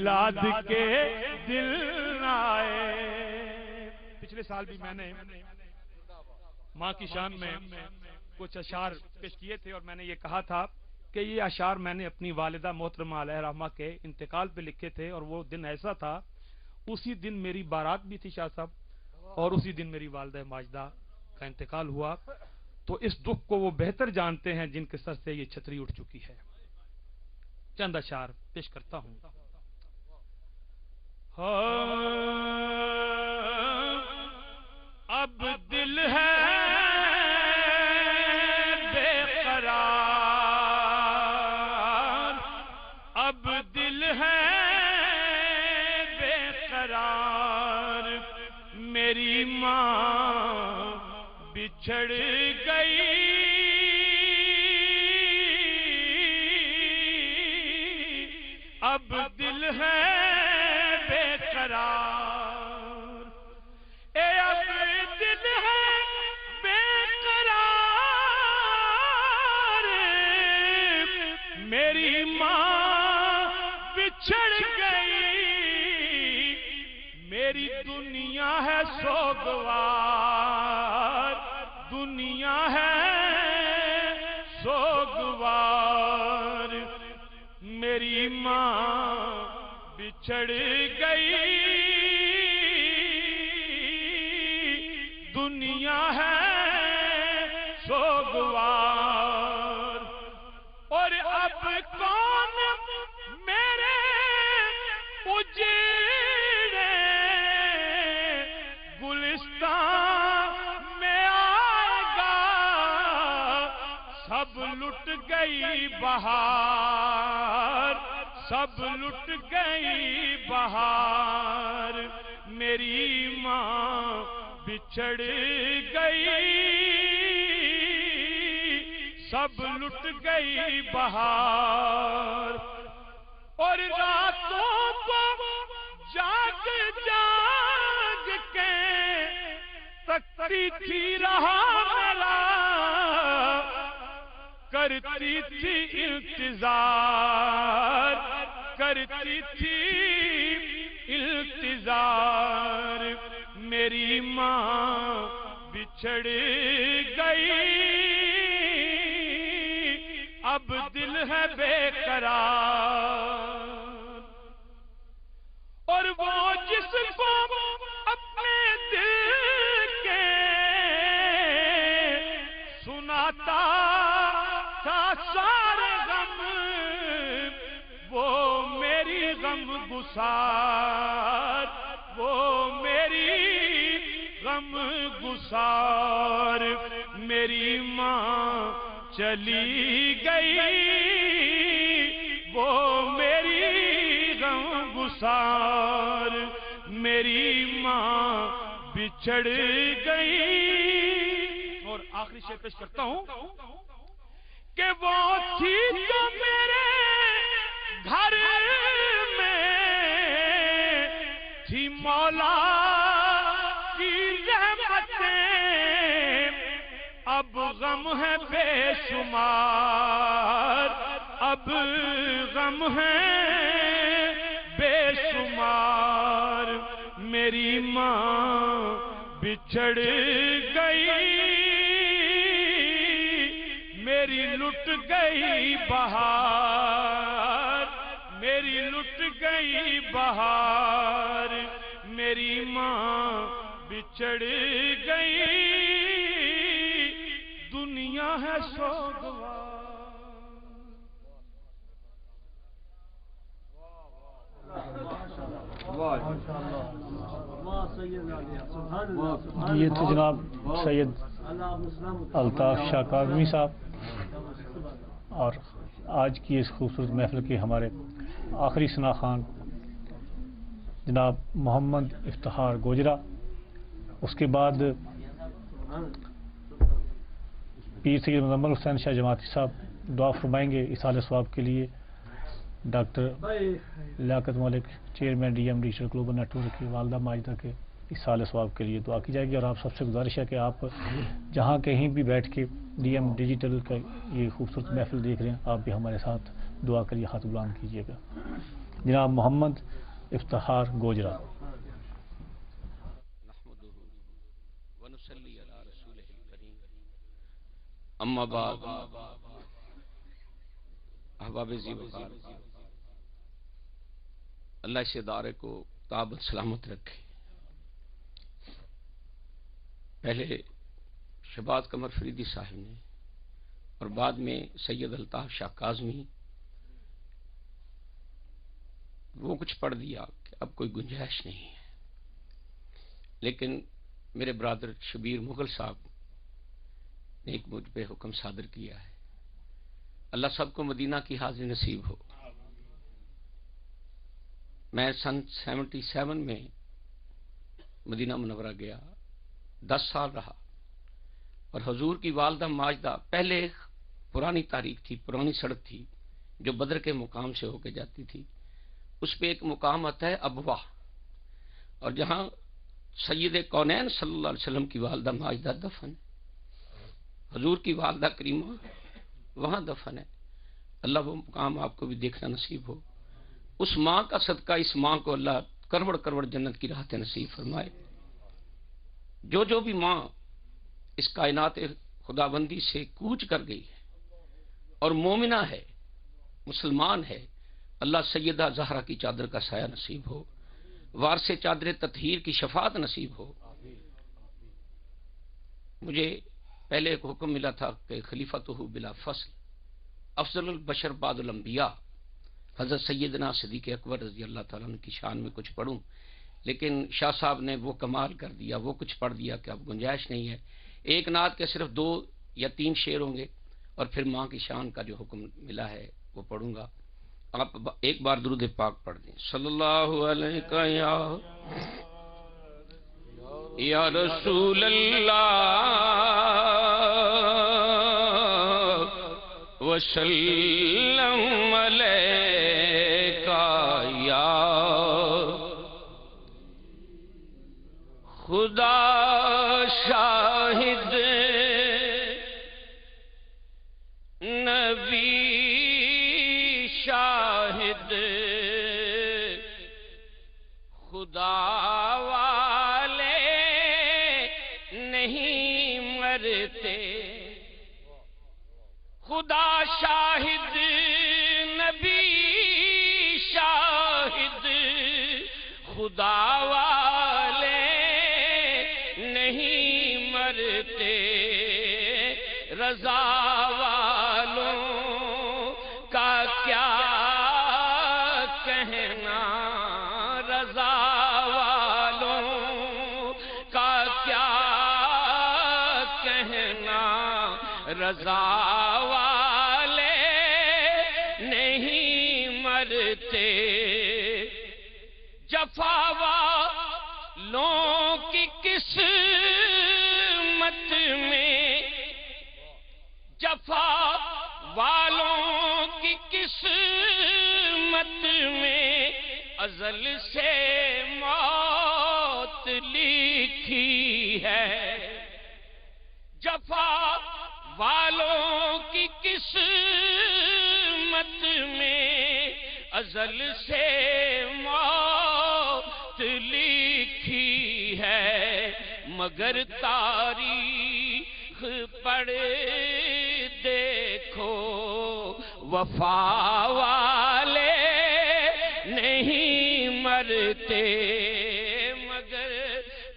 میلاد کے دل نہ آئے. پچھلے سال بھی میں نے ماں کی شان میں کچھ اشعار پیش کیے تھے اور میں نے یہ کہا تھا کہ یہ اشعار میں نے اپنی والدہ محترمہ علیہ رحمہ کے انتقال پہ لکھے تھے، اور وہ دن ایسا تھا اسی دن میری بارات بھی تھی شاہ صاحب، اور اسی دن میری والدہ ماجدہ کا انتقال ہوا. تو اس دکھ کو وہ بہتر جانتے ہیں جن کے سر سے یہ چھتری اٹھ چکی ہے. چند اشعار پیش کرتا ہوں. اب دل ہے بے قرار، اب دل ہے بے قرار، میری ماں بچھڑ گئی، اب دل ہے بے قرار، اے اب دل ہے بے قرار، میری ماں بچھڑ گئی، میری دنیا ہے سوگوار، دنیا ہے سوگوار، میری ماں بچھڑ گئی، دنیا ہے سوگوار، اور اب کون میرے اجڑے گلستان میں آئے گا، سب لٹ گئی بہار، سب لٹ گئی بہار، میری ماں بچھڑ گئی، سب لٹ گئی بہار، اور راتوں کو جاگ جاگ کے تکتی تھی رہا میرا، کرتی تھی انتظار، کرتی تھی انتظار، میری ماں بچھڑ گئی، اب دل ہے بے قرار، اور وہ جس کو اپنے دل کے سناتا تھا سارے غم، وہ میری غم گسار، وہ میری غم گسار، میری ماں چلی گئی، وہ میری غم گسار، میری ماں بچھڑ گئی. اور آخری شعر پیش کرتا ہوں کہ وہ تھی جو میرے گھر میں تھی مولا کی رحمتیں، اب غم ہے بے شمار، اب غم ہے بے شمار، میری ماں بچھڑ گئی، میری لٹ گئی بہار، میری لٹ گئی بہار، میری ماں بچھڑ گئی، دنیا ہے سوگوار. یہ تھے جناب سید الطاف شاہ کاظمی صاحب، اور آج کی اس خوبصورت محفل کے ہمارے آخری ثنا خوان جناب محمد افتخار گوجرا. اس کے بعد پیر سید مزمل حسین شاہ جماعتی صاحب دعا فرمائیں گے ایصال ثواب کے لیے. Doctor Liaquat Malik chairman D M digital global network کی والدہ ماجدہ کے ایصال ثواب کے لیے دعا کی جائے گی. اور آپ سب سے گزارش ہے کہ آپ جہاں کہیں بھی بیٹھ کے ڈی ایم ڈیجیٹل کا یہ خوبصورت محفل دیکھ رہے ہیں، آپ بھی ہمارے ساتھ دعا کریے، ہاتھ بلند کیجیے گا. جناب محمد افتخار گوجرا۔ اما بعد، احباب ذی وقار، اللہ اس ادارے کو طابت سلامت رکھے۔ پہلے شہباز قمر فریدی صاحب نے اور بعد میں سید الطاف شاہ کاظمی، وہ کچھ پڑھ دیا کہ اب کوئی گنجائش نہیں ہے، لیکن میرے برادر شبیر مغل صاحب نے ایک مجھ پہ حکم صادر کیا ہے۔ اللہ سب کو مدینہ کی حاضری نصیب ہو۔ میں سن 77 میں مدینہ منورہ گیا، 10 سال رہا، اور حضور کی والدہ ماجدہ، پہلے ایک پرانی تاریخ تھی، پرانی سڑک تھی جو بدر کے مقام سے ہو کے جاتی تھی، اس پہ ایک مقام آتا ہے ابوا، اور جہاں سید کونین صلی اللہ علیہ وسلم کی والدہ ماجدہ دفن ہے، حضور کی والدہ کریمہ وہاں دفن ہے۔ اللہ وہ مقام آپ کو بھی دیکھنا نصیب ہو۔ اس ماں کا صدقہ اس ماں کو اللہ کروڑ کروڑ جنت کی راحت نصیب فرمائے۔ جو بھی ماں اس کائنات خدا بندی سے کوچ کر گئی ہے اور مومنہ ہے، مسلمان ہے، اللہ سیدہ زہرا کی چادر کا سایہ نصیب ہو، وارث چادر تطہیر کی شفاعت نصیب ہو۔ مجھے پہلے ایک حکم ملا تھا کہ خلیفۃہ بلا فصل، افضل البشر بعد الانبیاء، حضرت سیدنا صدیق اکبر رضی اللہ تعالیٰ عنہ کی شان میں کچھ پڑھوں، لیکن شاہ صاحب نے وہ کمال کر دیا، وہ کچھ پڑھ دیا کہ اب گنجائش نہیں ہے۔ ایک نعت کے صرف 2 یا 3 شعر ہوں گے، اور پھر ماں کی شان کا جو حکم ملا ہے وہ پڑھوں گا۔ آپ ایک بار درود پاک پڑھ دیں، صلی اللہ علیہ یا رسول اللہ وسلم علیکہ یا خدا شاہد نبی شاہد خدا والے نہیں مرتے، خدا شاہد نبی شاہد خدا والے نہیں مرتے، رضا والوں کا کیا کہنا، رضا والوں کا کیا کہنا، رضا والے نہیں مرتے، جفا والوں کی قسمت میں، جفا والوں کی قسمت میں ازل سے موت لکھی ہے، جفا والوں کی قسمت میں ازل سے موت لکھی ہے، مگر تاریخ پڑھ دیکھو وفا والے نہیں مرتے، مگر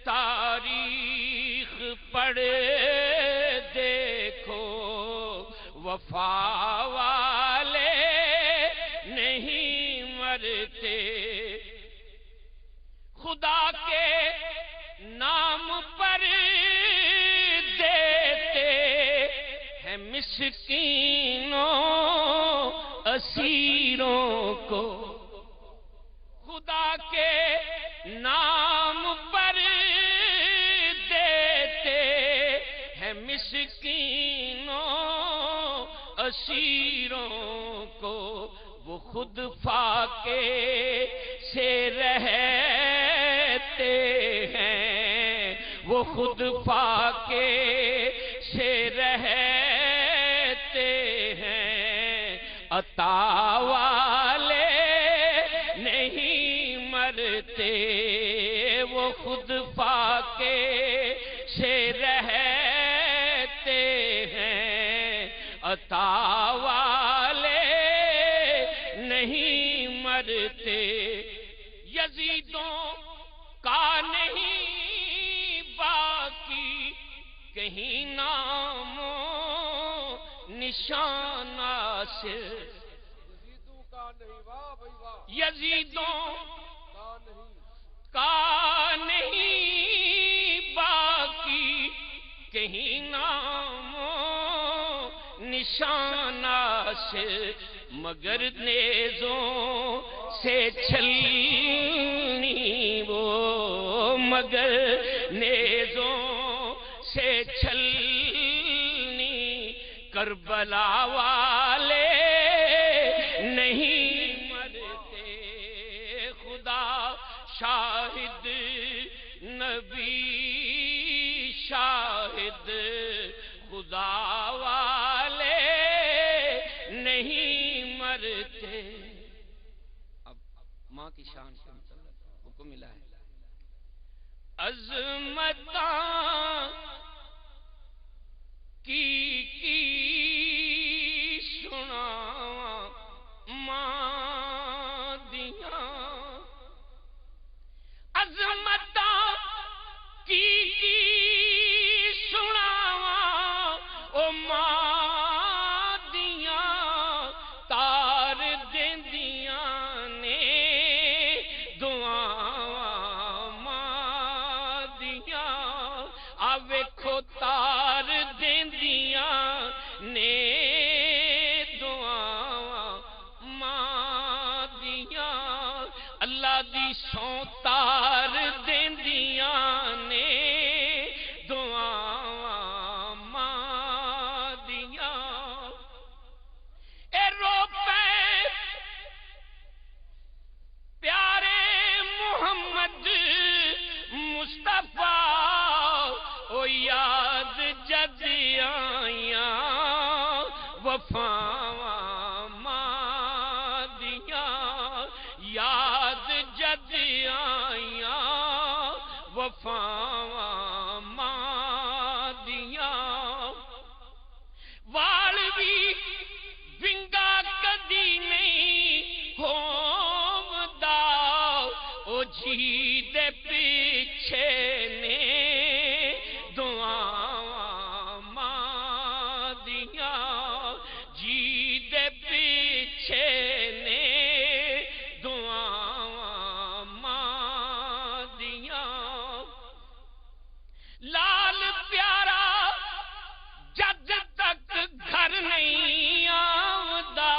تاریخ پڑھ دیکھو وفا والے نہیں مرتے، خدا کے نام پر دیتے ہیں مسکینوں اسیروں کو، خدا کے نام پر دیتے ہیں مسکینوں اسیروں کو، وہ خود فاقے سے رہتے ہیں، وہ خود فاقے سے رہتے ہیں، عطا والے مرتے وہ خود فاقے سے رہتے ہیں، عطا والے نہیں مرتے، یزیدوں کا نہیں باقی کہیں نام و نشانہ سے، یزیدوں کا نہیں باقی کہیں نام و نشانہ سے، مگر نیزوں سے چھلنی وہ، مگر نیزوں سے چھلنی کربلا والے نہیں مرتے، خدا شاہد نبی شاہد، خدا والے نہیں مرتے۔ اب ماں کی شان سے متعلق حکم ملا ہے، عظمتاں کی سناواں ماں دیاں، عظمتاں کی سناواں او ماں دیاں، تار دیندیاں نے دعاواں ماں دیاں، آ ویکھو تار دیندیاں نے دعاواں ماں دیاں، اللہ دی سوں تار دیندیاں نے دعاواں ماں دیاں، اے رو پے پیارے محمد مصطفیٰ، او یاد جد آیاں وفاواں ماں دیاں، یاد جد آیاں وفاواں ماں دیاں، وال بھی ونگا کدی نہیں ہومدا، او جی دے پیچھے نے دعاواں ماں دیاں، جی دے پیچھے نے دعاواں ماں دیاں، لال پیارا جد تک گھر نہیں آمدا،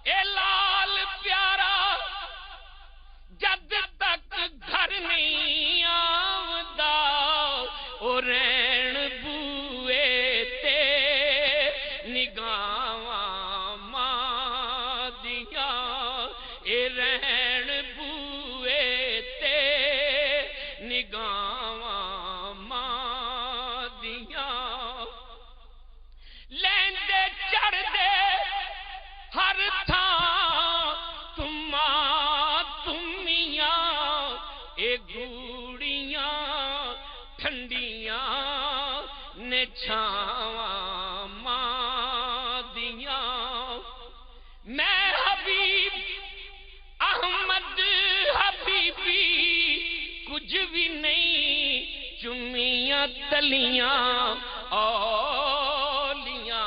اے لال پیارا جد تک گھر نہیں آمدا، او رین بوئے تے نگاواں ماں دیاں، اے رین بوئے تے نگاواں ماں دیاں، لیندے چڑھ دے ہر تھاں تماں تمیاں، اے گوڑیاں ٹھنڈیاں نے چھاواں ماں دیاں، میں حبیب احمد حبیبی کچھ بھی نہیں، چمیاں تلیاں اولیاں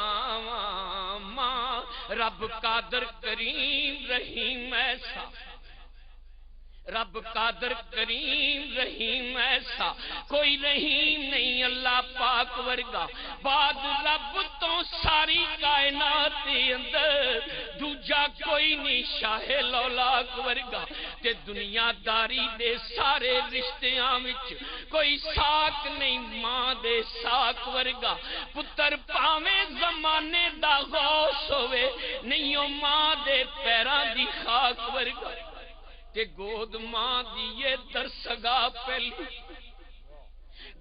ماں، رب قادر کریم رحیم ایسا، رب قادر کریم رحیم ایسا کوئی رحیم نہیں اللہ پاک ورگا، بعد رب تو ساری کائنات دے اندر دوجا کوئی نہیں شاہ لولاک ورگا، تے دنیا داری دے سارے رشتیاں وچ کوئی ساک نہیں ماں دے ساک ورگا، پتر پاویں زمانے دا غوث ہوئے نہیں او ماں دے پیران دی خاک ورگا، تے گود ماں دیئے در سگا پہلی،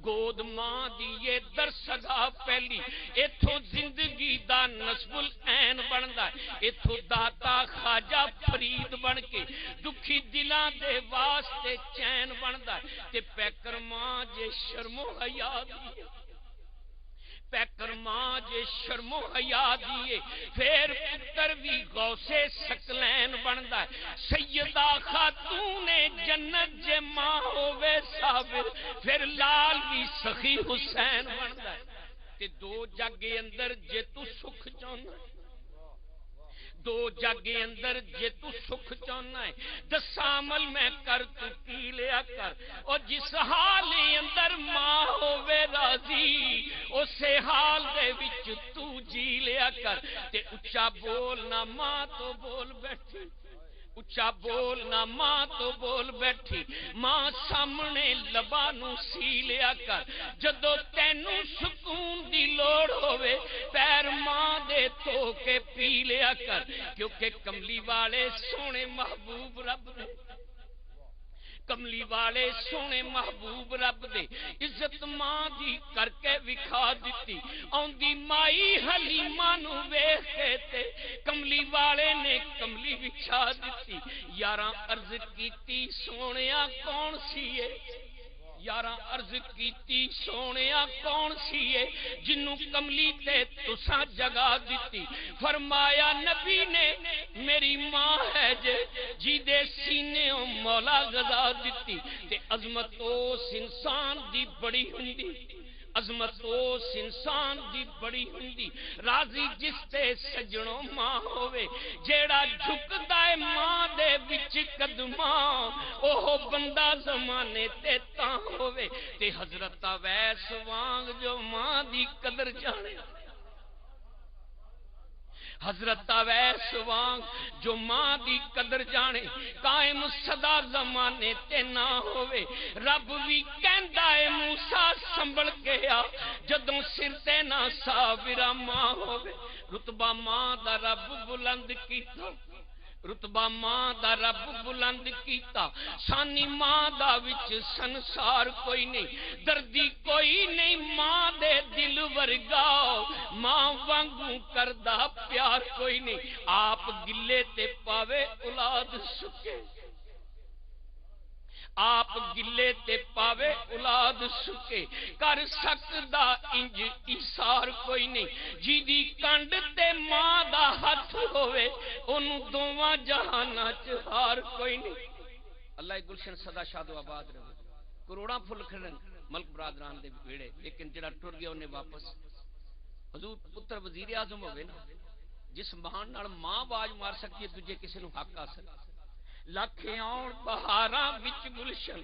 گود ماں دی یہ درسگاہ پہلی ایتھوں زندگی دا نصب العین بندا ہے ایتھوں داتا خواجہ فرید بن کے دکھی دلاں دے واسطے چین بندا ہے تے پیکر ماں جے شرم و حیا دی پیکر ماں جے شرم و حیا دیے پھر پتر بھی غوث ثقلین بندا ہے سیدہ خاتون جنت جے ماں ہووے صابر پھر لال بھی سخی حسین بندا ہے تے دو جگ اندر جے تو سکھ چاہنا ہے دو جگ اندر جے تو سکھ چاہنا ہے دس عمل میں کر تو کی لیا کر اور جس حال اندر ماں ہووے راضی اسے حال دے وچ تو جی لیا کر تے اچا بول نہ ماں تو بول بیٹھی اچا بول نہ ماں تو بول بیٹھی ماں سامنے لبانو سی لیا کر جدو تینو سکون دی لوڑ ہوئے پیر ماں دے تو کے پی لیا کر کیونکہ کملی والے سونے محبوب رب دے کملی والے سونے محبوب رب دے عزت ماں دی کر کے وکھا دیتی آندی مائی حلیمہ نو ویکھ کے تے کملی والے نے کملی وچھا دیتی یاراں عرض کیتی سونیا کون سی ہے یاراں عرض کیتی سونیا کون سی ہے جنوں کملی تے تساں جگا دیتی فرمایا نبی نے میری ماں ہے جی دے سینے مولا غذا دیتی تے عظمت اس انسان دی بڑی ہوندی عظمت اس انسان دی بڑی ہوندی راضی جس تے سجنوں ماں ہووے جیڑا جھکدا ہے ماں دے وچ قدماں اوہ بندہ زمانے تے تاں ہووے تے حضرت اویس وانگ جو ماں دی قدر جانے حضرت اویس وانگ جو ماں دی قدر جانے قائم صدا زمانے تے نہ ہوئے رب بھی کہندا ہے موسیٰ سنبھل کے آ جدوں سر تے نہ صابرہ ماں ہوئے رتبہ ماں دا رب بلند کیتا رتبہ ماں دا رب بلند کیتا سانی ماں دا وچ سنسار کوئی نہیں دردی کوئی نہیں ماں دے دل ورگا ماں وانگوں کردا پیار کوئی نہیں آپ گلے تے پاوے اولاد سکے آپ گلے تے پاوے اولاد سکے کر سکدا انج ایثار کوئی نہیں جی دی کنڈ تے ماں دا ہاتھ ہوئے انہوں دوواں جہاناں چ ہار کوئی نہیں اللہ گلشن سدا شاد و آباد رہے کروڑاں پھل کھڑن ملک برادران دے ویڑے لیکن جڑا ٹر گیا انہیں واپس حضور پتر وزیر اعظم ہوئے نا جس مہان نال ماں آواز مار سکتی ہے تجھے کسی نو حق آ سکتا لکھ آن بہاراں وچ گلشن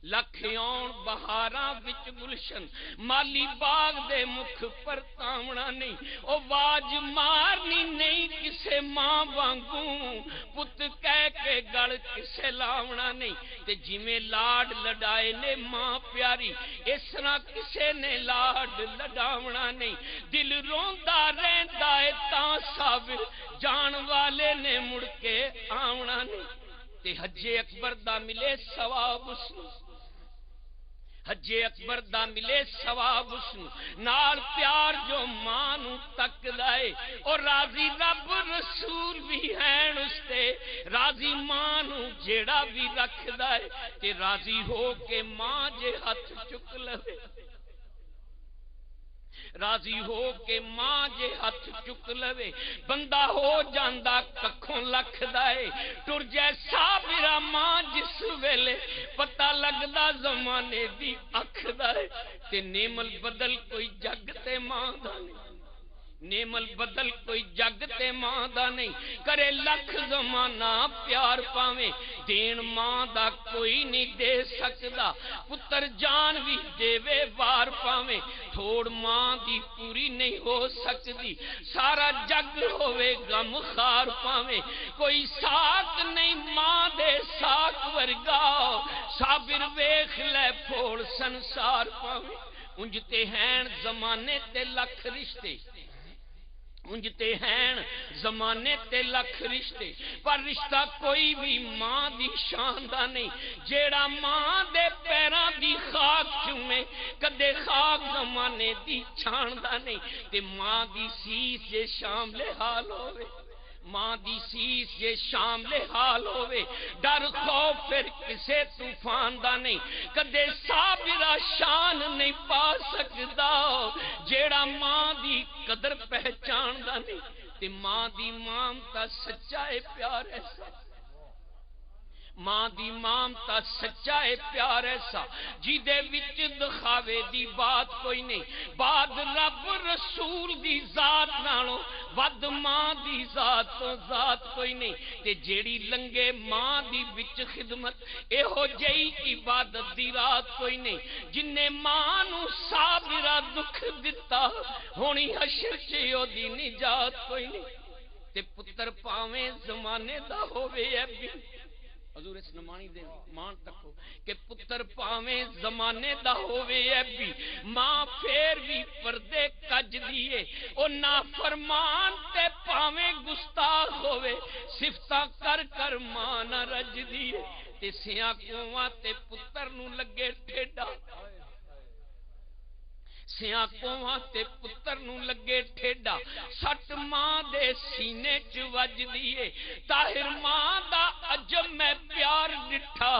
لکھ آن بہاراں وچ گلشن مالی باغ دے مکھ پر تامنا نہیں او واج مارنی نہیں کسے ماں وانگوں پت کہہ کے گل کسے لاونا نہیں تے جویں لاڈ لڈائے نے ماں پیاری اس طرح کسے نے لاڈ لڈاونا نہیں دل روندا رہندا ہے تاں صابر جان والے نے مڑ کے آونا نہیں تے حج اکبر دا ملے ثواب اس حج اکبر دا ملے ثواب اس نال پیار جو ماں نو تک دائے اور راضی رب رسول بھی ہیں اس تے راضی ماں نو جیڑا بھی رکھ دائے تے راضی ہو کے ماں جے ہاتھ چک لے راضی ہو کے ماں جے ہاتھ چک لوے بندہ ہو جاندا ککھوں لکھ دائے ٹر جائے صابرہ ماں جس ویلے پتہ لگدا زمانے دی اکھ دائے تے نیمل بدل کوئی جگ تے ماں دا نہیں نیمل بدل کوئی جگ تے ماں دا نہیں کرے لکھ زمانہ پیار پاویں دین ماں دا کوئی نہیں دے سکدا پتر جان بھی دیوے وار پاویں تھوڑ ماں دی پوری نہیں ہو سکدی سارا جگ ہوئے غم خار پاویں کوئی ساتھ نہیں ماں دے ساتھ ورگا صابر ویکھ لے پھوڑ سنسار پاویں انجتے ہیں زمانے تے لکھ رشتے انجتے ہیں زمانے تے لکھ رشتے پر رشتہ کوئی بھی ماں دی شان دا نہیں جیڑا ماں دے پیراں دی خاک چومے کدے خاک زمانے دی چھان دا نہیں تے ماں دی سیس جے شامل حال ہوئے ماں دی سیس جے شامل حال ہوئے ڈر خوف پھر کسے طوفان دا نہیں کدے صابرہ شان نہیں پا سکدا جیڑا ماں دی قدر پہچان دا نہیں تے ماں دی مامتا سچا ہے پیار ایسا ماں دی مامتا سچا ہے پیار ایسا جی دے وچ دکھاوے دی بات کوئی نہیں بعد رب رسول دی ذات نالوں ود ماں دی ذات تو ذات کوئی نہیں تے جیڑی لنگے ماں دی وچ خدمت ایہو جئی عبادت دی رات کوئی نہیں جن نے ماں نو صابرہ دکھ دتا ہونی حشر چ او دی نجات کوئی نہیں تے پتر پاویں زمانے دا ہووے اے بھی حضور اس نمانی دے مان تکو کہ پتر پاویں زمانے دا ہووے اے بھی ماں پھر بھی پردے کج دیے او نافرمان تے پاویں گستاخ ہووے صفتاں کر کر ماں نہ رج دیے تے سیاں کوواں تے پتر نو لگے ٹھیڈا سیاں کوواں تے پتر نو لگے ٹھیڈا سٹ ماں دے سینے چ وج دیے طاہر ماں دا عجب میں پیار ڈٹھا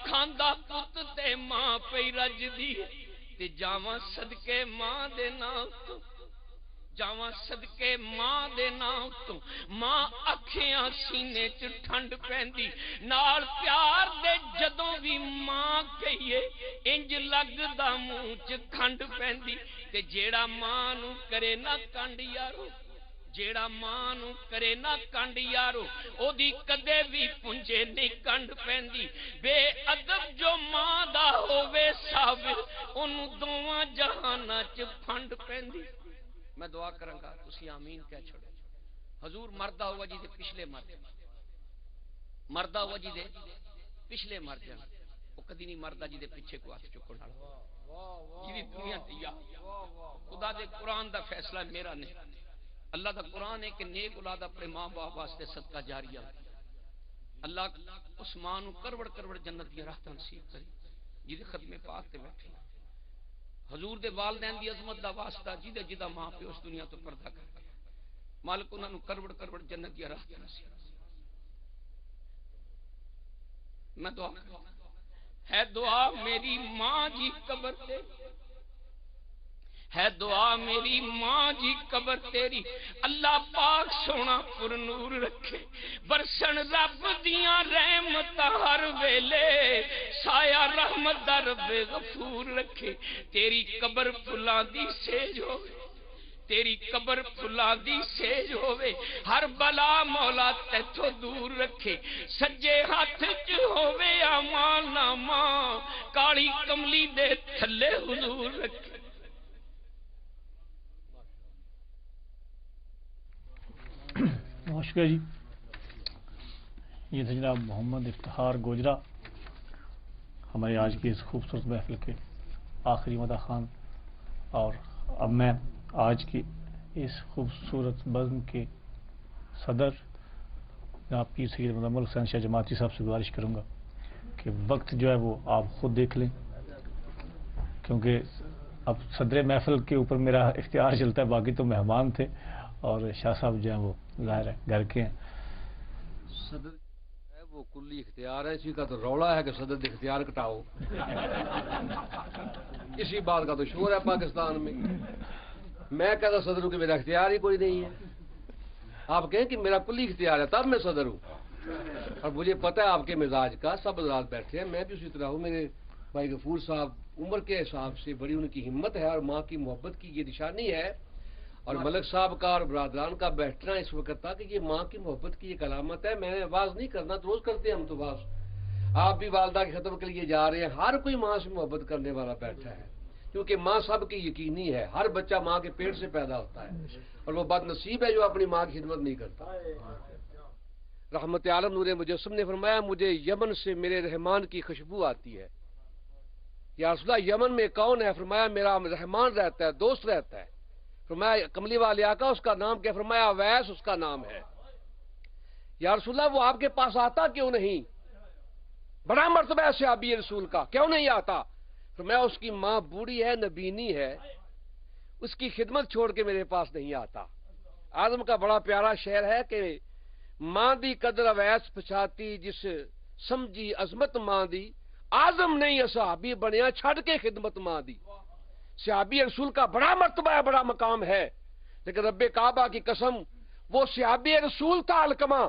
کھاندا پت تے ماں پئی رج دیے تے جاواں صدقے ماں دے نام تو جاواں صدقے ماں دے نام تو ماں اکھیاں سینے چ ٹھنڈ پیندی نال پیار دے جدوں بھی ماں کہیے انج لگدا منہ چ کھنڈ پیندی تے جیڑا ماں نو کرے نہ کنڈ یارو جیڑا ماں نو کرے نہ کنڈ یارو او دی کدے بھی پنجے نہیں کنڈ پیندی بے ادب جو ماں دا ہووے صابر اونوں دوواں جہاناں چ پھنڈ پیندی میں دعا کروں گا تسی آمین کہہ چھوڑو حضور مردہ ہوا جی دے پچھلے مر جان مردہ ہوا جی دے پچھلے مر جان وہ کدی نہیں مردہ جی دے پیچھے کو ہاتھ چکن والا جی دنیا دیا خدا دے قرآن دا فیصلہ میرا نہیں اللہ دا قرآن ہے کہ نیک اولاد اپنے ماں باپ واسطے صدقہ جاریہ اللہ اس ماں نو کروڑ کروڑ جنت دی راہ نصیب کری جی دے ختم پاک تے بیٹھے حضور دے والدین دی عظمت دا واسطہ جیدے جدا ماں پہ اس دنیا تو پردہ کر گیا مالک انہاں نو کروڑ کروڑ جنت دی راہ نصیب میں دعا ہے دعا میری ماں جی قبر تے ہے دعا میری ماں جی قبر تیری اللہ پاک سونا پر نور رکھے برسن رب دیاں رحمتاں ہر ویلے سایہ رحمت دا رب غفور رکھے تیری قبر پھلاں دی سیج ہوے تیری قبر پھلاں دی سیج ہوے ہر بلا مولا تیتھوں دور رکھے سجے ہاتھ چ ہوے امان نامہ کالی کملی دے تھلے حضور رکھے شکریہ جی یہ تھا جناب محمد افتخار گوجرا ہمارے آج کی اس خوبصورت محفل کے آخری مداح خان اور اب میں آج کی اس خوبصورت بزم کے صدر جناب پیر سید مزمل حسین شاہ جماعتی صاحب سے گزارش کروں گا کہ وقت جو ہے وہ آپ خود دیکھ لیں کیونکہ اب صدر محفل کے اوپر میرا اختیار چلتا ہے باقی تو مہمان تھے اور شاہ صاحب جو ہیں وہ ظاہر ہے گھر کے ہیں صدر ہے وہ کلی اختیار ہے اسی کا تو رولا ہے کہ صدر اختیار کٹاؤ اسی بات کا تو شور ہے پاکستان میں کہتا صدر ہوں کہ میرا اختیار ہی کوئی نہیں ہے آپ کہیں کہ میرا کلی اختیار ہے تب میں صدر ہوں اور مجھے پتہ ہے آپ کے مزاج کا سب حضرات بیٹھے ہیں میں بھی اسی طرح ہوں میرے بھائی غفور صاحب عمر کے حساب سے بڑی ان کی ہمت ہے اور ماں کی محبت کی یہ نشانی ہے اور ملک صاحب کا اور برادران کا بیٹھنا اس وقت تھا کہ یہ ماں کی محبت کی ایک علامت ہے میں نے آواز نہیں کرنا تو روز کرتے ہیں ہم تو آواز آپ بھی والدہ کے خطب کے لیے جا رہے ہیں ہر کوئی ماں سے محبت کرنے والا بیٹھا ہے کیونکہ ماں سب کی یقینی ہے ہر بچہ ماں کے پیٹ سے پیدا ہوتا ہے اور وہ بد نصیب ہے جو اپنی ماں کی خدمت نہیں کرتا رحمت عالم نور مجسم نے فرمایا مجھے یمن سے میرے رحمان کی خوشبو آتی ہے یا رسول اللہ یمن میں کون ہے فرمایا میرا رحمان رہتا ہے دوست رہتا ہے فرمایا کملی والے آقا اس کا نام کیا؟ فرمایا اویس اس کا نام ہے۔ یا رسول اللہ وہ آپ کے پاس آتا کیوں نہیں؟ بڑا مرتبہ ہے صحابی رسول کا، کیوں نہیں آتا؟ فرمایا اس کی ماں بوڑھی ہے، نبینی ہے، اس کی خدمت چھوڑ کے میرے پاس نہیں آتا۔ آدم کا بڑا پیارا شعر ہے کہ ماں دی قدر اویس پچھاتی، جس سمجھی عظمت ماں دی، آزم نہیں صحابی بنیا چھڑ کے خدمت ماں دی۔ صحابی رسول کا بڑا مرتبہ ہے، بڑا مقام ہے، لیکن رب کعبہ کی قسم وہ صحابی رسول تھا علقمہ،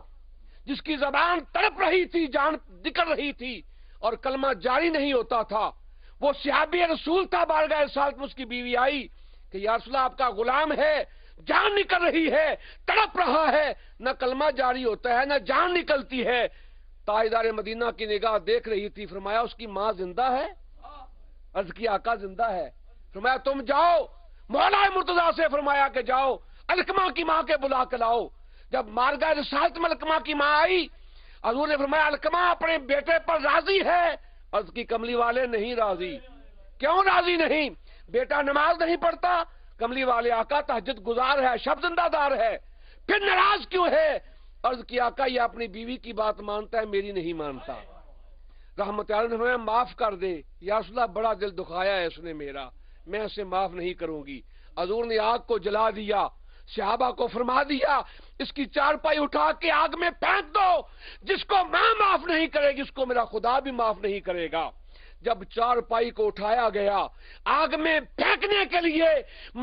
جس کی زبان تڑپ رہی تھی، جان نکل رہی تھی اور کلمہ جاری نہیں ہوتا تھا۔ وہ صحابی رسول تھا، بارگاہ رسالت میں اس کی بیوی آئی کہ یا رسول اللہ آپ کا غلام ہے، جان نکل رہی ہے، تڑپ رہا ہے، نہ کلمہ جاری ہوتا ہے نہ جان نکلتی ہے۔ تاجدار مدینہ کی نگاہ دیکھ رہی تھی، فرمایا اس کی ماں زندہ ہے؟ عرض کی آقا زندہ ہے۔ فرمایا تم جاؤ مولا مرتضیٰ سے فرمایا کہ جاؤ علقمہ کی ماں کے بلا کے لاؤ۔ جب مارگاہ رسالت میں علقمہ کی ماں آئی، حضور نے فرمایا علقمہ اپنے بیٹے پر راضی ہے؟ عرض کی کملی والے نہیں راضی۔ کیوں راضی نہیں؟ بیٹا نماز نہیں پڑھتا؟ کملی والے آقا تہجد گزار ہے، شب زندہ دار ہے، پھر ناراض کیوں ہے؟ عرض کی آقا یہ اپنی بیوی کی بات مانتا ہے، میری نہیں مانتا۔ رحمت عالم نے فرمایا معاف کر دے۔ یا رسول اللہ بڑا دل دکھایا ہے اس نے میرا، میں اسے معاف نہیں کروں گی۔ حضور نے آگ کو جلا دیا، صحابہ کو فرما دیا اس کی چارپائی اٹھا کے آگ میں پھینک دو، جس کو میں معاف نہیں کرے گی اس کو میرا خدا بھی معاف نہیں کرے گا۔ جب چارپائی کو اٹھایا گیا آگ میں پھینکنے کے لیے،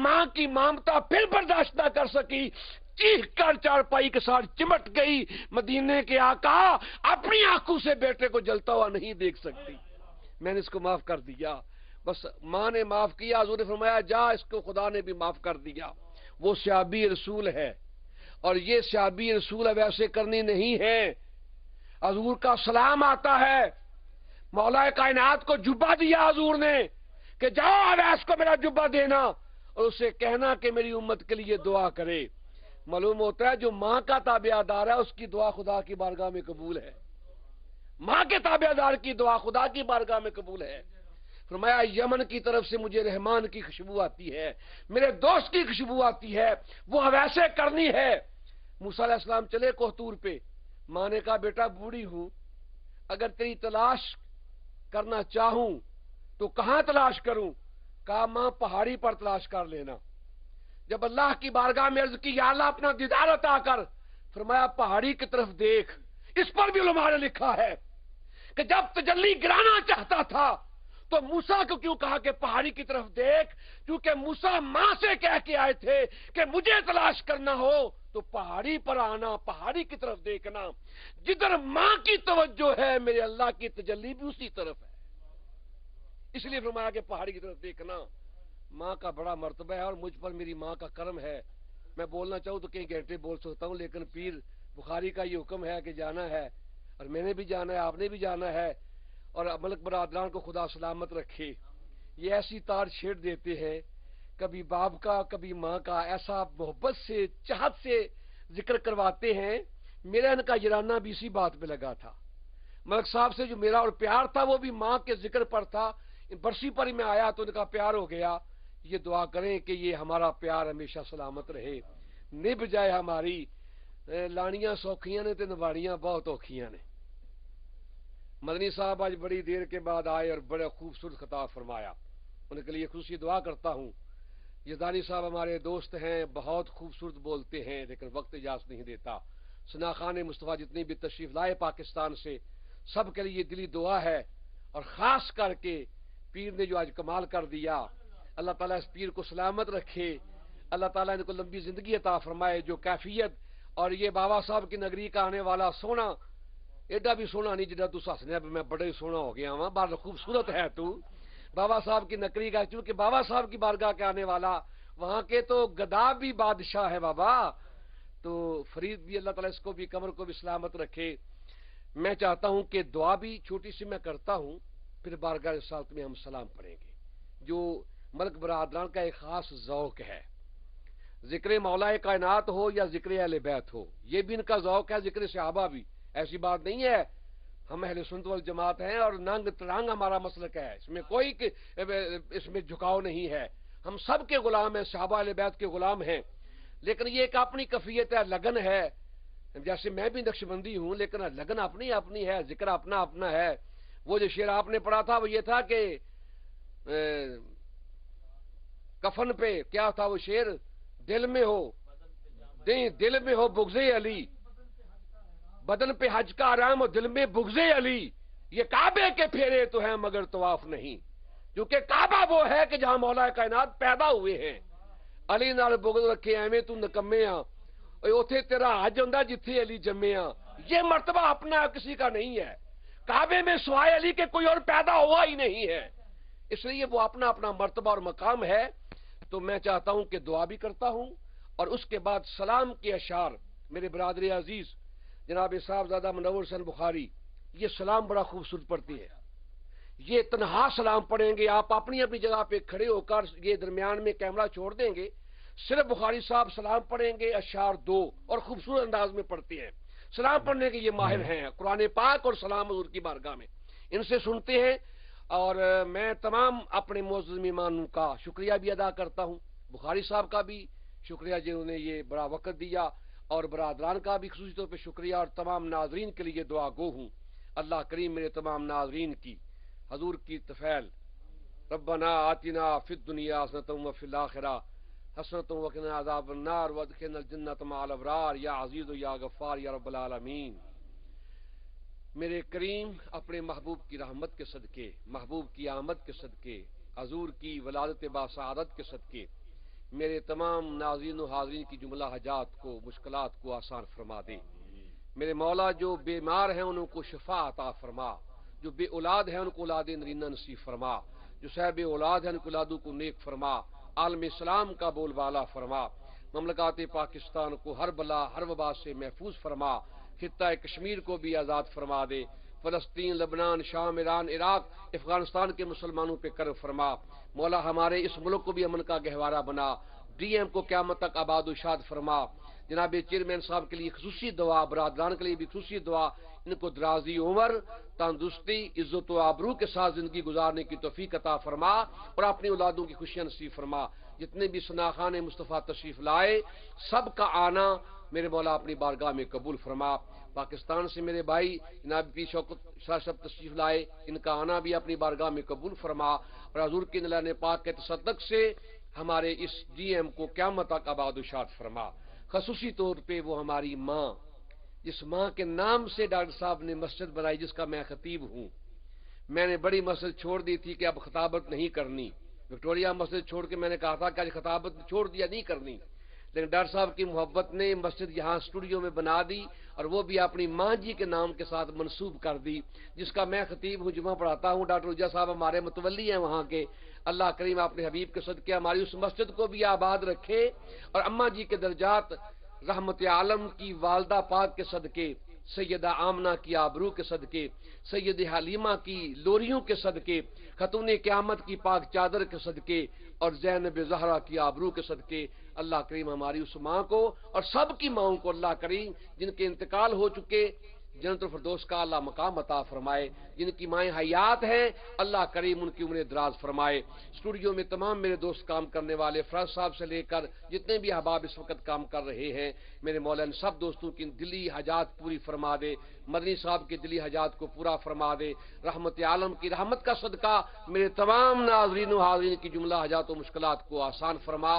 ماں کی ممتا پھر برداشت نہ کر سکی، چیخ کر چارپائی کے ساتھ چمٹ گئی۔ مدینے کے آقا اپنی آنکھوں سے بیٹے کو جلتا ہوا نہیں دیکھ سکتی، میں نے اس کو معاف کر دیا۔ بس ماں نے معاف کیا، حضور نے فرمایا جا اس کو خدا نے بھی معاف کر دیا۔ وہ صحابی رسول ہے، اور یہ صحابی رسول ویسے کرنی نہیں ہے۔ حضور کا سلام آتا ہے، مولا کائنات کو جبہ دیا حضور نے کہ جاؤ اویس کو میرا جبہ دینا اور اسے کہنا کہ میری امت کے لیے دعا کرے۔ معلوم ہوتا ہے جو ماں کا تابعدار ہے اس کی دعا خدا کی بارگاہ میں قبول ہے، ماں کے تابعدار کی دعا خدا کی بارگاہ میں قبول ہے۔ فرمایا یمن کی طرف سے مجھے رحمان کی خوشبو آتی ہے، میرے دوست کی خوشبو آتی ہے، وہ ویسے کرنی ہے۔ موسیٰ علیہ السلام چلے کوہتور پہ، ماں نے کہا بیٹا بوڑھی ہوں، اگر تیری تلاش کرنا چاہوں تو کہاں تلاش کروں؟ کہا ماں پہاڑی پر تلاش کر لینا۔ جب اللہ کی بارگاہ میں عرض کی یا اللہ اپنا دیدار عطا کر، فرمایا پہاڑی کی طرف دیکھ۔ اس پر بھی علماء نے لکھا ہے کہ جب تجلی گرانا چاہتا تھا تو موسیٰ کو کیوں کہا کہ پہاڑی کی طرف دیکھ؟ کیونکہ موسیٰ ماں سے کہہ کے آئے تھے کہ مجھے تلاش کرنا ہو تو پہاڑی پر آنا، پہاڑی کی طرف دیکھنا۔ جدھر ماں کی توجہ ہے میرے اللہ کی تجلی بھی اسی طرف ہے، اس لیے فرمایا کہ پہاڑی کی طرف دیکھنا۔ ماں کا بڑا مرتبہ ہے اور مجھ پر میری ماں کا کرم ہے۔ میں بولنا چاہوں تو کئی گھنٹے بول سکتا ہوں، لیکن پیر بخاری کا یہ حکم ہے کہ جانا ہے، اور میں نے بھی جانا ہے، آپ نے بھی جانا ہے، اور ملک برادران کو خدا سلامت رکھے۔ یہ ایسی تار چھیڑ دیتے ہیں، کبھی باپ کا کبھی ماں کا، ایسا محبت سے چاہت سے ذکر کرواتے ہیں۔ میرا ان کا یرانہ بھی اسی بات پہ لگا تھا۔ ملک صاحب سے جو میرا اور پیار تھا وہ بھی ماں کے ذکر پر تھا۔ برسی پر ہی میں آیا تو ان کا پیار ہو گیا۔ یہ دعا کریں کہ یہ ہمارا پیار ہمیشہ سلامت رہے، نبھ جائے ہماری لانیاں سوکھیاں نے تے نواڑیاں بہت اوکھیاں نے۔ مدنی صاحب آج بڑی دیر کے بعد آئے اور بڑے خوبصورت خطاب فرمایا، ان کے لیے خصوصی دعا کرتا ہوں۔ یزدانی صاحب ہمارے دوست ہیں، بہت خوبصورت بولتے ہیں لیکن وقت اجازت نہیں دیتا۔ ثنا خان مصطفیٰ جتنی بھی تشریف لائے پاکستان سے، سب کے لیے دلی دعا ہے، اور خاص کر کے پیر نے جو آج کمال کر دیا، اللہ تعالیٰ اس پیر کو سلامت رکھے، اللہ تعالیٰ ان کو لمبی زندگی عطا فرمائے۔ جو کیفیت اور یہ بابا صاحب کی نگری کا آنے والا سونا، ایڈا بھی سونا نہیں جدہ تو ساسنے اب میں بڑے سونا ہو گیا ہوں، بار خوبصورت ہے تو بابا صاحب کی نگری کا، چونکہ بابا صاحب کی بارگاہ کے آنے والا، وہاں کے تو گدا بھی بادشاہ ہے بابا، تو فرید بھی اللہ تعالیٰ اس کو بھی کمر کو بھی سلامت رکھے۔ میں چاہتا ہوں کہ دعا بھی چھوٹی سی میں کرتا ہوں، پھر بارگاہ رسالت میں ہم سلام پڑھیں گے۔ جو ملک برادران کا ایک خاص ذوق ہے، ذکر مولا کائنات ہو یا ذکر اہل بیت ہو، یہ بھی ان کا ذوق ہے، ذکر صحابہ بھی۔ ایسی بات نہیں ہے، ہم اہل سنت والجماعت ہیں اور ننگ ترنگ ہمارا مسلک ہے، اس میں کوئی اس میں جھکاؤ نہیں ہے۔ ہم سب کے غلام ہیں، صحابہ اہل بیت کے غلام ہیں، لیکن یہ ایک اپنی کیفیت ہے، لگن ہے. جیسے میں بھی نقشبندی ہوں لیکن لگن اپنی اپنی ہے، ذکر اپنا اپنا ہے. وہ جو شعر آپ نے پڑھا تھا وہ یہ تھا کہ کفن پہ کیا تھا وہ شعر، دل میں ہو دل میں ہو بغض علی، بدن پہ حج کا آرام اور دل میں بغض علی. یہ کعبے کے پھیرے تو ہیں مگر طواف نہیں، کیونکہ کعبہ وہ ہے کہ جہاں مولا کائنات پیدا ہوئے ہیں. علی نال بغض رکھے ایویں تو نکمے ہاں، اوتھے تیرا حج ہوندا جتھے علی جمے ہاں. یہ مرتبہ اپنا کسی کا نہیں ہے. کعبے میں سوائے علی کے کوئی اور پیدا ہوا ہی نہیں ہے، اس لیے وہ اپنا اپنا مرتبہ اور مقام ہے. تو میں چاہتا ہوں کہ دعا بھی کرتا ہوں اور اس کے بعد سلام کے اشعار. میرے برادر عزیز جناب صاحبزادہ منور حسین بخاری یہ سلام بڑا خوبصورت پڑھتی ہے. یہ تنہا سلام پڑھیں گے آپ اپنی اپنی جگہ پہ کھڑے ہو کر، یہ درمیان میں کیمرہ چھوڑ دیں گے، صرف بخاری صاحب سلام پڑھیں گے، اشعار 2 اور خوبصورت انداز میں پڑھتے ہیں. سلام پڑھنے کے یہ ماہر ہیں، قرآن پاک اور سلام حضور کی بارگاہ میں ان سے سنتے ہیں. اور میں تمام اپنے معزز مہمانوں کا شکریہ بھی ادا کرتا ہوں، بخاری صاحب کا بھی شکریہ جنہوں نے یہ بڑا وقت دیا، اور برادران کا بھی خصوصی طور پہ شکریہ، اور تمام ناظرین کے لیے دعا گو ہوں. اللہ کریم میرے تمام ناظرین کی حضور کی طفیل ربنا آتنا فی الدنیا حسنۃ وفی الآخرہ حسنۃ وقنا عذاب النار وادخلنا الجنۃ مع الابرار یا عزیز یا غفار یا رب العالمین. میرے کریم اپنے محبوب کی رحمت کے صدقے، محبوب کی آمد کے صدقے، حضور کی ولادت باسعادت کے صدقے میرے تمام ناظرین و حاضرین کی جملہ حاجات کو، مشکلات کو آسان فرما دے. میرے مولا جو بیمار ہیں ان کو شفا عطا فرما، جو بے اولاد ہیں ان کو اولاد نرینہ نصیب فرما، جو صاحب اولاد ہیں ان کو اولادوں کو نیک فرما، عالم اسلام کا بول بالا فرما، مملکات پاکستان کو ہر بلا ہر وبا سے محفوظ فرما، خطہ کشمیر کو بھی آزاد فرما دے، فلسطین، لبنان، شام، ایران، عراق، افغانستان کے مسلمانوں پہ کرم فرما. مولا ہمارے اس ملک کو بھی امن کا گہوارہ بنا، ڈی ایم کو قیامت تک آباد و شاد فرما. جناب چیئرمین صاحب کے لیے خصوصی دعا، برادران کے لیے بھی خصوصی دعا، ان کو درازی عمر، تندرستی، عزت و آبرو کے ساتھ زندگی گزارنے کی توفیق عطا فرما اور اپنی اولادوں کی خوشیاں نصیب فرما. جتنے بھی ثناخان مصطفیٰ تشریف لائے سب کا آنا میرے مولا اپنی بارگاہ میں قبول فرما. پاکستان سے میرے بھائی جناب پی شوکت شاہ صاحب تشریف لائے، ان کا آنا بھی اپنی بارگاہ میں قبول فرما، اور حضور کے نلان پاک کے تصدق سے ہمارے اس ڈی ایم کو قیامت تک آباد و شاد فرما. خصوصی طور پہ وہ ہماری ماں، جس ماں کے نام سے ڈاکٹر صاحب نے مسجد بنائی، جس کا میں خطیب ہوں. میں نے بڑی مسجد چھوڑ دی تھی کہ اب خطابت نہیں کرنی، وکٹوریہ مسجد چھوڑ کے میں نے کہا تھا کہ آج خطابت چھوڑ دیا، نہیں کرنی، لیکن ڈاکٹر صاحب کی محبت نے مسجد یہاں اسٹوڈیو میں بنا دی، اور وہ بھی اپنی ماں جی کے نام کے ساتھ منسوب کر دی، جس کا میں خطیب ہوں، جمعہ پڑھاتا ہوں. ڈاکٹر رجا صاحب ہمارے متولی ہیں وہاں کے. اللہ کریم اپنے حبیب کے صدقے ہماری اس مسجد کو بھی آباد رکھے، اور اماں جی کے درجات رحمت عالم کی والدہ پاک کے صدقے، سیدہ آمنہ کی آبرو کے صدقے، سید حلیمہ کی لوریوں کے صدقے، خاتون قیامت کی پاک چادر کے صدقے، اور زینب زہرا کی آبرو کے صدقے اللہ کریم ہماری اس ماں کو اور سب کی ماؤں کو اللہ کریم جن کے انتقال ہو چکے جنت الفردوس کا اللہ مقام عطا فرمائے. جن کی مائیں حیات ہیں اللہ کریم ان کی عمریں دراز فرمائے. اسٹوڈیو میں تمام میرے دوست کام کرنے والے، فراز صاحب سے لے کر جتنے بھی احباب اس وقت کام کر رہے ہیں، میرے مولا ان سب دوستوں کی دلی حاجات پوری فرما دے. مدنی صاحب کی دلی حاجات کو پورا فرما دے. رحمت عالم کی رحمت کا صدقہ میرے تمام ناظرین و حاضرین کی جملہ حاجات و مشکلات کو آسان فرما.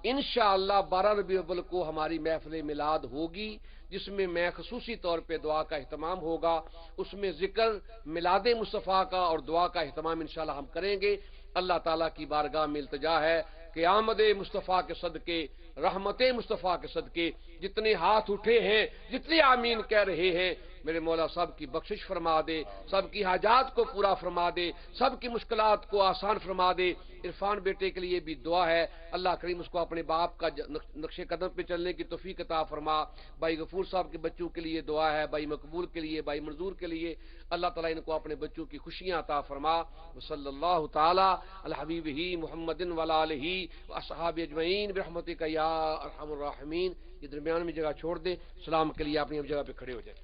انشاءاللہ 12 ربیع الاول کو ہماری محفل میلاد ہوگی، جس میں میں خصوصی طور پہ دعا کا اہتمام ہوگا. اس میں ذکر میلاد مصطفیٰ کا اور دعا کا اہتمام انشاءاللہ ہم کریں گے. اللہ تعالیٰ کی بارگاہ میں التجا ہے کہ آمد مصطفیٰ کے صدقے، رحمت مصطفیٰ کے صدقے جتنے ہاتھ اٹھے ہیں، جتنے آمین کہہ رہے ہیں، میرے مولا سب کی بخشش فرما دے، سب کی حاجات کو پورا فرما دے، سب کی مشکلات کو آسان فرما دے. عرفان بیٹے کے لیے بھی دعا ہے، اللہ کریم اس کو اپنے باپ کا نقش قدم پہ چلنے کی توفیق عطا فرما. بھائی غفور صاحب کے بچوں کے لیے دعا ہے، بھائی مقبول کے لیے، بھائی منظور کے لیے، اللہ تعالیٰ ان کو اپنے بچوں کی خوشیاں عطا فرما. صلی اللہ تعالی علی حبیبہ محمد وعلی آلہ واصحابہ اجمعین برحمتک یا ارحم الراحمین. یہ درمیان میں جگہ چھوڑ دیں، سلام کے لیے اپنی جگہ پہ کھڑے ہو جائیں.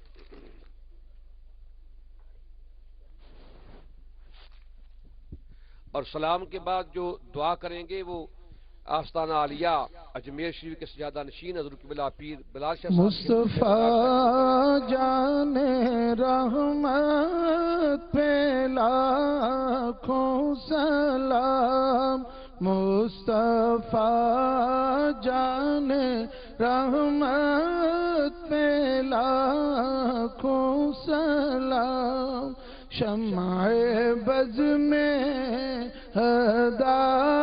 اور سلام کے بعد جو دعا کریں گے وہ آستانہ عالیہ اجمیر شریف کے سجادہ نشین حضور قبلہ پیر بلال شاہ صاحب مصطفیٰ جان رحمت پہ لاکھوں سلام، مصطفیٰ جان رحمت پہ لاکھوں سلام، شمع بز میں ہدایت